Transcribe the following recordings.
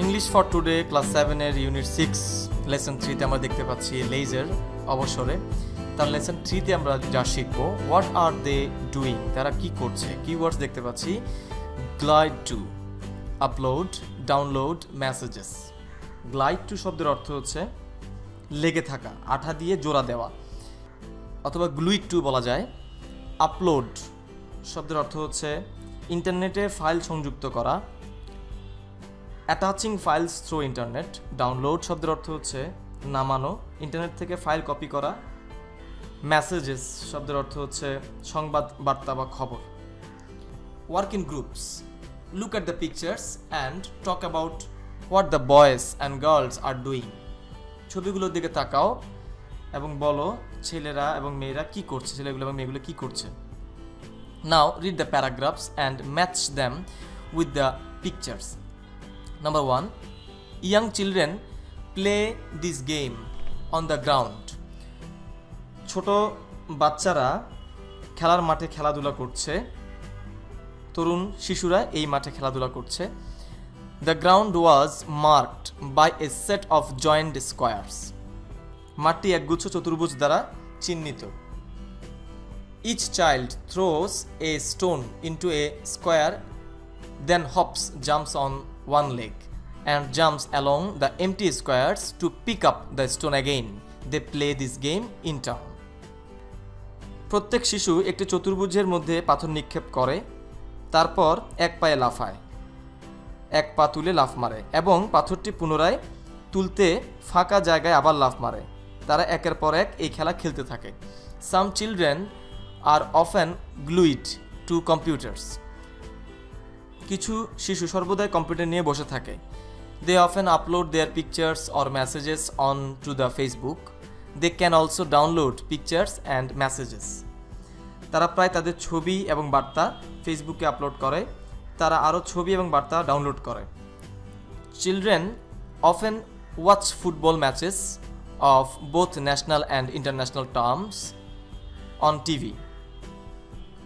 English for today class 7 এর unit 6 lesson 3 তে আমরা দেখতে পাচ্ছি লেজার অবসরে। তার লেসন 3 তে আমরা যা শিখবো হোয়াট আর দে ডুইং, তারা কি করছে। কিওয়ার্ডস দেখতে পাচ্ছি glide to, upload, download, messages. Glide to শব্দের অর্থ হচ্ছে লেগে থাকা, আঠা দিয়ে জোড়া দেওয়া, অথবা গ্লুইড টু বলা যায়। আপলোড শব্দের অর্থ হচ্ছে ইন্টারনেটে ফাইল সংযুক্ত করা, attaching files through internet. Download শব্দের অর্থ হচ্ছে নামানো, ইন্টারনেট থেকে ফাইল কপি করা। মেসেজেস শব্দের অর্থ হচ্ছে সংবাদ, বার্তা বা খবর। Work in groups, look at the pictures and talk about what the boys and girls are doing. ছবিগুলোর দিকে তাকাও এবং বলো ছেলেরা এবং মেয়েরা কি করছে, ছেলেগুলো এবং মেয়েগুলো কি করছে। Now read the paragraphs and match them with the pictures. Number 1, young children play this game on the ground. ছোট বাচ্চারা খেলার মাঠে খেলাধুলা করছে, তরুণ শিশুরা এই মাঠে খেলাধুলা করছে। The ground was marked by a set of joined squares. মাঠটি একগুচ্ছ চতুর্ভুজ দ্বারা চিহ্নিত। Each child throws a stone into a square, then hops, jumps on one leg and jumps along the empty squares to pick up the stone again. They play this game in town. প্রত্যেক শিশু একটি চতুর্ভুজের মধ্যে পাথর নিক্ষেপ করে, তারপর এক পায়ে লাফায়, এক পা তুলে লাফ মারে এবং পাথরটি পুনরায় তুলতে ফাঁকা জায়গায় আবার লাফ মারে। তারা একের পর এক এই খেলা খেলতে থাকে। Some children are often glued to computers. কিছু শিশু সর্বদাই কম্পিউটার নিয়ে বসে থাকে। They often upload their pictures or messages onto the Facebook. They can also download pictures and messages. তারা প্রায় তাদের ছবি এবং বার্তা ফেসবুকে আপলোড করে, তারা আরও ছবি এবং বার্তা ডাউনলোড করে। Children often watch football matches of both national and international teams on TV.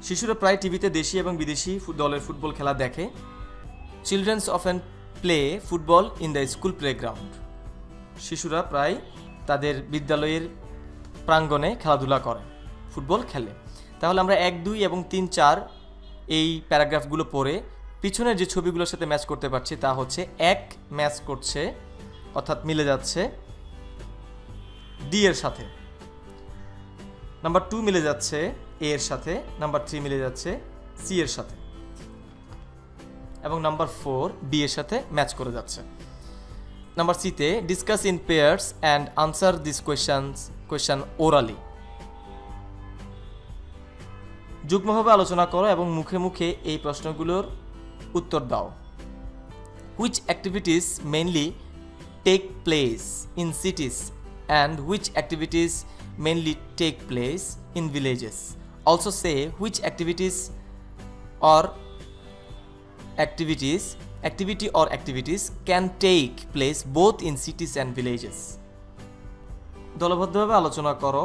শিশুরা প্রায় টিভিতে দেশি এবং বিদেশি দলের ফুটবল খেলা দেখে। Children often play football in the school playground. শিশুরা প্রায় তাদের বিদ্যালয়ের প্রাঙ্গণে খেলাধুলা করে, ফুটবল খেলে। তাহলে আমরা 1, 2 এবং 3, 4 এই প্যারাগ্রাফগুলো পড়ে পিছনের যে ছবিগুলোর সাথে ম্যাচ করতে পারছি তা হচ্ছে 1 ম্যাচ করছে, অর্থাৎ মিলে যাচ্ছে ডি এর সাথে। নাম্বার 2 মিলে যাচ্ছে এ এর সাথে, নাম্বার 3 মিলে যাচ্ছে সি এর সাথে এবং নাম্বার 4 বি এর সাথে ম্যাচ করে যাচ্ছে। নাম্বার সি তে discuss in pairs and answer this question orally. যুগ্মভাবে আলোচনা করো এবং মুখে মুখে এই প্রশ্নগুলোর উত্তর দাও। Which activities mainly take place in cities and which activities mainly take place in villages. Also say which activity or activities can take place both in cities and villages. দলবদ্ধভাবে আলোচনা করো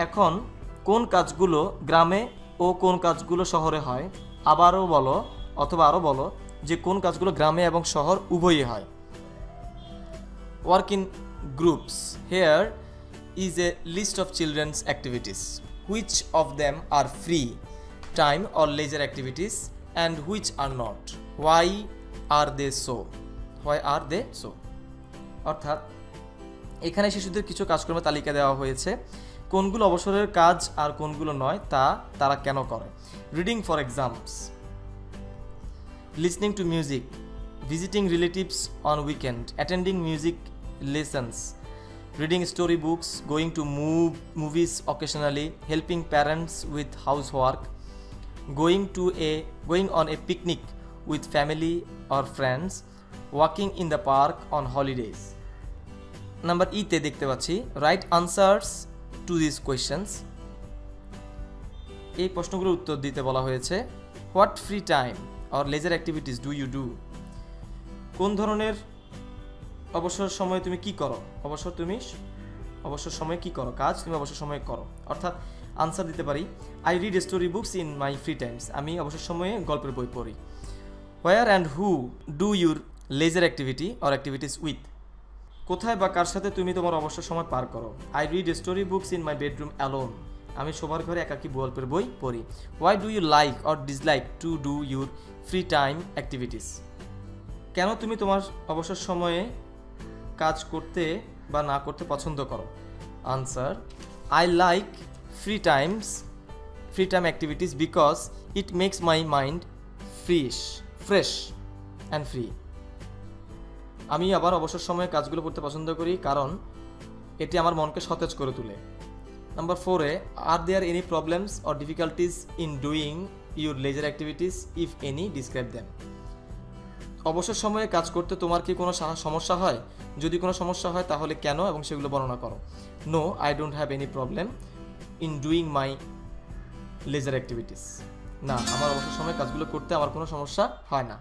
এখন কোন কাজগুলো গ্রামে ও কোন কাজগুলো শহরে হয়। আবারও বলো অথবা আরও বলো যে কোন কাজগুলো গ্রামে এবং শহর উভয়ই হয়। Work in groups. Here is a list of children's activities. Which of them are free time or leisure activities and which are not? Why are they so? অর্থাৎ এখানে শিশুদের কিছু কাজকর্মের তালিকা দেওয়া হয়েছে, কোনগুলো অবসরের কাজ আর কোনগুলো নয় তা তারা কেন করে। Reading for exams, listening to music, visiting relatives on weekend, attending music lessons, reading storybooks, going to movies occasionally, helping parents with housework, going on a picnic with family or friends, walking in the park on holidays. Number E তে দেখতে পাচ্ছি write answers to these questions. এই প্রশ্নগুলোর উত্তর দিতে বলা হয়েছে। What free time or leisure activities do you do? কোন ধরনের অবসর সময়ে তুমি কি করো? অবসর সময়ে কি করো, কাজ তুমি অবসর সময়ে করো। অর্থাৎ আনসার দিতে পারি I read story books in my free Times. আমি অবসর সময়ে গল্পের বই পড়ি। হোয়ার and who do your leisure activity or activities with. কোথায় বা কার সাথে তুমি তোমার অবসর সময় পার করো? I read story books in my bedroom alone. আমি শোবার ঘরে একাকী গল্পের বই পড়ি। Why do you like or dislike to do your free time activities? কেন তুমি তোমার অবসর সময়ে কাজ করতে বা না করতে পছন্দ করো? Answer, I like free time activities because it makes my mind fresh and free. আমি আবার অবসর সময়ে কাজগুলো করতে পছন্দ করি কারণ এটি আমার মনকে সতেজ করে তোলে। নাম্বার 4-এ, are there any problems or difficulties in doing your leisure activities? If any, describe them. অবসর সময়ে কাজ করতে তোমার কি কোনো সমস্যা হয়? যদি কোনো সমস্যা হয় তাহলে কেন এবং সেগুলো বর্ণনা করো। No, I don't have any problem in doing my leisure activities. না, আমার অবসর সময়ে কাজগুলো করতে আমার কোনো সমস্যা হয় না।